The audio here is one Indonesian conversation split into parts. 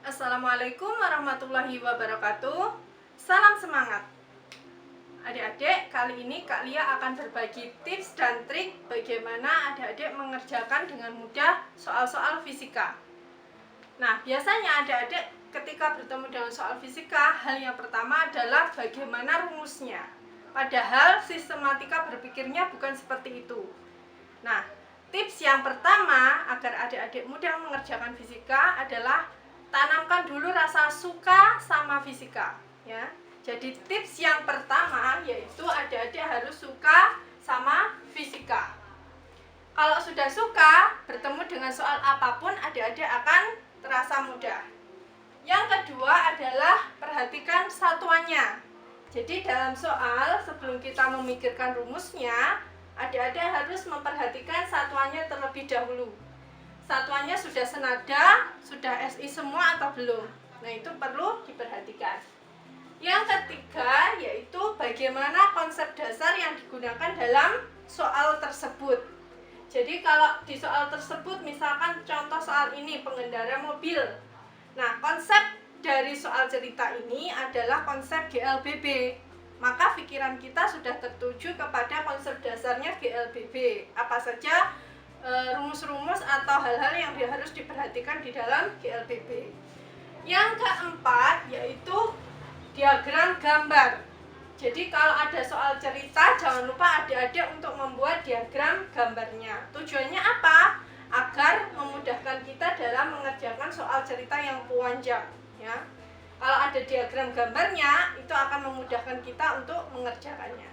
Assalamualaikum warahmatullahi wabarakatuh. Salam semangat. Adik-adik, kali ini Kak Lia akan berbagi tips dan trik bagaimana adik-adik mengerjakan dengan mudah soal-soal fisika. Nah, biasanya adik-adik ketika bertemu dengan soal fisika, hal yang pertama adalah bagaimana rumusnya. Padahal sistematika berpikirnya bukan seperti itu. Nah, tips yang pertama agar adik-adik mudah mengerjakan fisika adalah tanamkan dulu rasa suka sama fisika, ya. Jadi tips yang pertama yaitu adik-adik harus suka sama fisika. Kalau sudah suka, bertemu dengan soal apapun adik-adik akan terasa mudah. Yang kedua adalah perhatikan satuannya. Jadi dalam soal sebelum kita memikirkan rumusnya, adik-adik harus memperhatikan satuannya terlebih dahulu. Satuannya sudah senada, sudah SI semua atau belum? Nah, itu perlu diperhatikan. Yang ketiga yaitu bagaimana konsep dasar yang digunakan dalam soal tersebut. Jadi kalau di soal tersebut misalkan contoh soal ini pengendara mobil. Nah, konsep dari soal cerita ini adalah konsep GLBB. Maka pikiran kita sudah tertuju kepada konsep dasarnya GLBB. Apa saja rumus-rumus atau hal-hal yang harus diperhatikan di dalam GLBB. Yang keempat yaitu diagram gambar. Jadi kalau ada soal cerita, jangan lupa adik-adik untuk membuat diagram gambarnya. Tujuannya apa? Agar memudahkan kita dalam mengerjakan soal cerita yang panjang, ya. Kalau ada diagram gambarnya, itu akan memudahkan kita untuk mengerjakannya.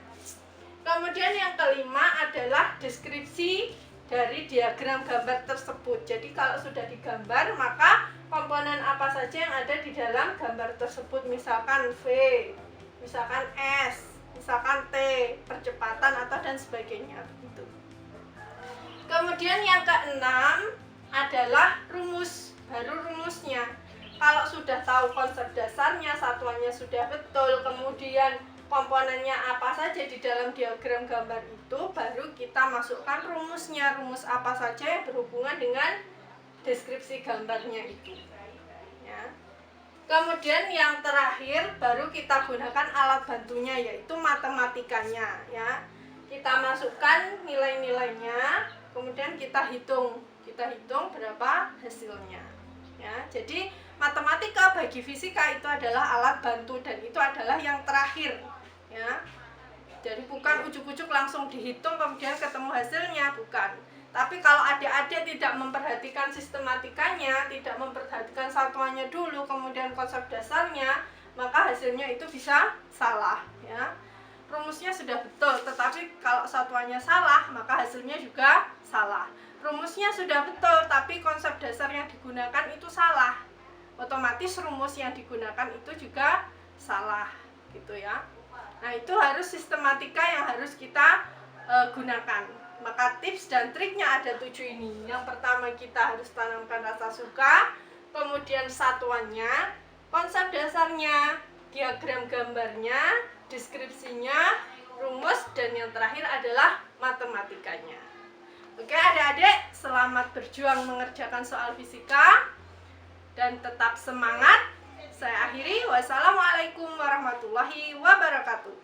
Kemudian yang kelima adalah deskripsi dari diagram gambar tersebut. Jadi kalau sudah digambar, maka komponen apa saja yang ada di dalam gambar tersebut, misalkan V, misalkan S, misalkan T, percepatan atau dan sebagainya begitu. Kemudian yang keenam adalah rumus, baru rumusnya. Kalau sudah tahu konsep dasarnya, satuannya sudah betul, kemudian komponennya apa saja di dalam diagram gambar itu, baru kita masukkan rumusnya. Rumus apa saja yang berhubungan dengan deskripsi gambarnya itu, ya. Kemudian yang terakhir baru kita gunakan alat bantunya yaitu matematikanya, ya. Kita masukkan nilai-nilainya, kemudian kita hitung berapa hasilnya, ya. Jadi matematika bagi fisika itu adalah alat bantu dan itu adalah yang terakhir, ya. Jadi bukan ujuk-ujuk langsung dihitung kemudian ketemu hasilnya, bukan. Tapi kalau adik-adik tidak memperhatikan sistematikanya, tidak memperhatikan satuannya dulu, kemudian konsep dasarnya, maka hasilnya itu bisa salah, ya. Rumusnya sudah betul, tetapi kalau satuannya salah, maka hasilnya juga salah. Rumusnya sudah betul, tapi konsep dasar yang digunakan itu salah. Otomatis rumus yang digunakan itu juga salah, gitu ya. Nah, itu harus sistematika yang harus kita gunakan. Maka tips dan triknya ada 7 ini. Yang pertama kita harus tanamkan rasa suka, kemudian satuannya, konsep dasarnya, diagram gambarnya, deskripsinya, rumus, dan yang terakhir adalah matematikanya. Oke adik-adik, selamat berjuang mengerjakan soal fisika dan tetap semangat. Saya akhiri, wassalamualaikum warahmatullahi wabarakatuh.